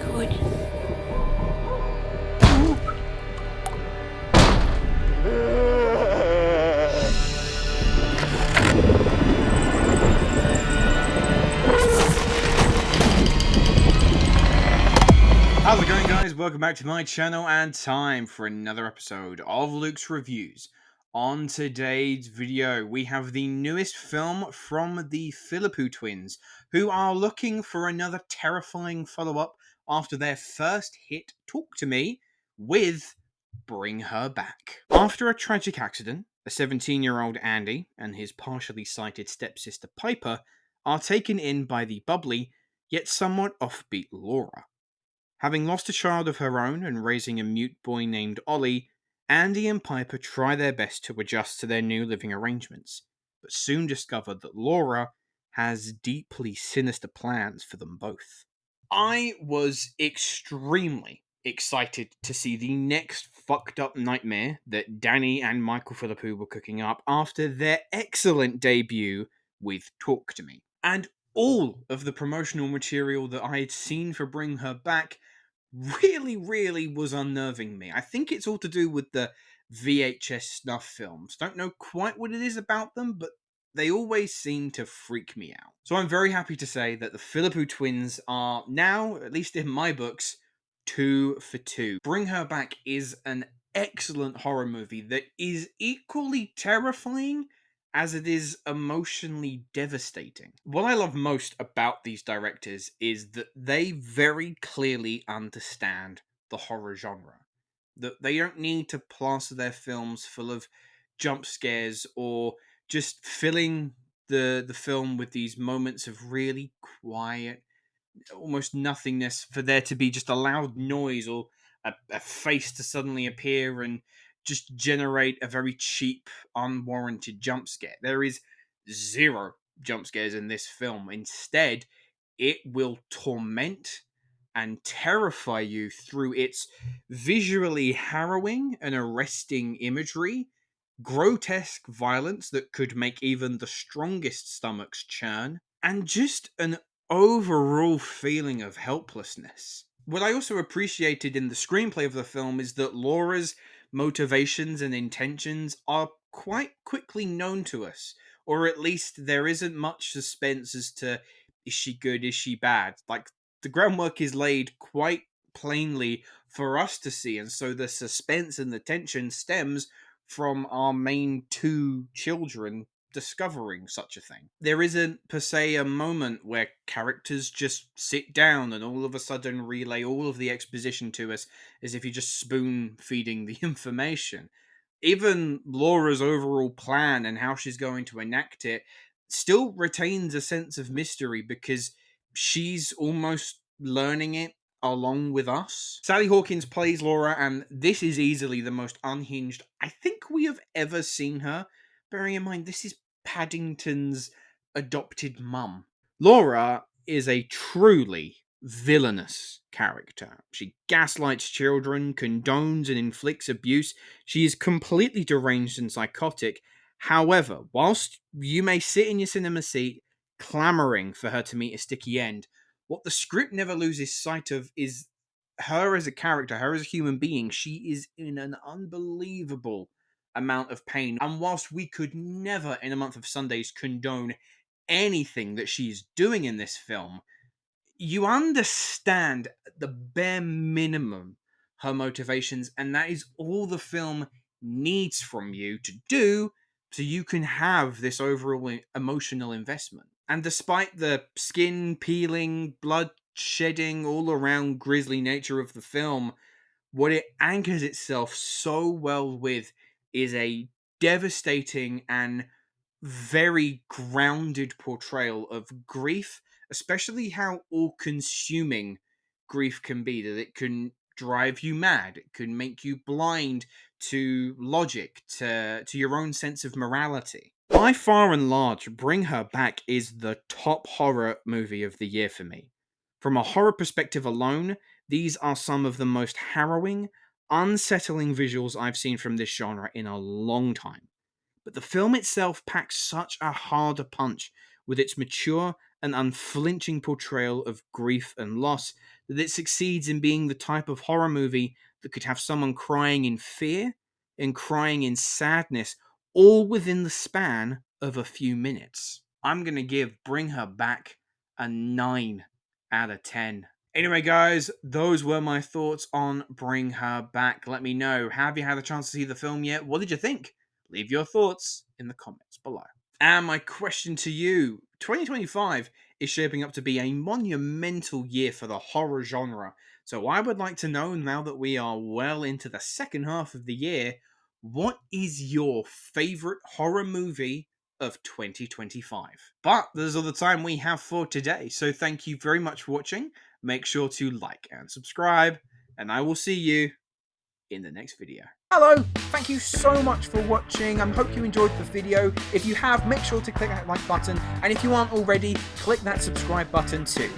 good. How's it going, guys? Welcome back to my channel and time for another episode of Luke's Reviews. On today's video, we have the newest film from the Philippou twins, who are looking for another terrifying follow-up after their first hit, Talk to Me, with Bring Her Back. After a tragic accident, a 17-year-old Andy and his partially sighted stepsister Piper are taken in by the bubbly, yet somewhat offbeat Laura. Having lost a child of her own and raising a mute boy named Ollie, Andy and Piper try their best to adjust to their new living arrangements, but soon discover that Laura has deeply sinister plans for them both. I was extremely excited to see the next fucked up nightmare that Danny and Michael Philippou were cooking up after their excellent debut with Talk to Me. And all of the promotional material that I had seen for Bring Her Back really was unnerving me. I think it's all to do with the VHS snuff films. Don't know quite what it is about them, but they always seem to freak me out. So I'm very happy to say that the Philippou twins are now, at least in my books, 2 for 2. Bring Her Back is an excellent horror movie that is equally terrifying as it is emotionally devastating. What I love most about these directors is that they very clearly understand the horror genre. That they don't need to plaster their films full of jump scares or just filling the film with these moments of really quiet, almost nothingness for there to be just a loud noise or a face to suddenly appear and just generate a very cheap, unwarranted jump scare. There is zero jump scares in this film. Instead, it will torment and terrify you through its visually harrowing and arresting imagery, grotesque violence that could make even the strongest stomachs churn, and just an overall feeling of helplessness. What I also appreciated in the screenplay of the film is that Laura's motivations and intentions are quite quickly known to us, or at least there isn't much suspense as to is she good, is she bad. Like, the groundwork is laid quite plainly for us to see, and so the suspense and the tension stems from our main two children discovering such a thing. There isn't per se a moment where characters just sit down and all of a sudden relay all of the exposition to us as if you're just spoon feeding the information. Even Laura's overall plan and how she's going to enact it still retains a sense of mystery because she's almost learning it along with us. Sally Hawkins plays Laura, and this is easily the most unhinged I think we have ever seen her. Bearing in mind, this is Paddington's adopted mum. Laura is a truly villainous character. She gaslights children, condones and inflicts abuse. She is completely deranged and psychotic. However, whilst you may sit in your cinema seat clamoring for her to meet a sticky end, what the script never loses sight of is her as a character, her as a human being. She is in an unbelievable amount of pain. And whilst we could never, in a month of Sundays, condone anything that she's doing in this film, you understand at the bare minimum her motivations, and that is all the film needs from you to do so you can have this overall emotional investment. And despite the skin peeling, blood shedding, all around grisly nature of the film, what it anchors itself so well with is a devastating and very grounded portrayal of grief, especially how all consuming grief can be, that it can drive you mad, it can make you blind to logic, to your own sense of morality. By far and large, Bring Her Back is the top horror movie of the year for me. From a horror perspective alone, these are some of the most harrowing, unsettling visuals I've seen from this genre in a long time. But the film itself packs such a harder punch with its mature an unflinching portrayal of grief and loss, that it succeeds in being the type of horror movie that could have someone crying in fear and crying in sadness, all within the span of a few minutes. I'm going to give Bring Her Back a 9 out of 10. Anyway, guys, those were my thoughts on Bring Her Back. Let me know, have you had a chance to see the film yet? What did you think? Leave your thoughts in the comments below. And my question to you, 2025 is shaping up to be a monumental year for the horror genre. So I would like to know, now that we are well into the second half of the year, what is your favorite horror movie of 2025? But there's all the time we have for today. So thank you very much for watching. Make sure to like and subscribe, and I will see you in the next video. Hello, thank you so much for watching. I hope you enjoyed the video. If you have, make sure to click that like button, and if you aren't already, click that subscribe button too.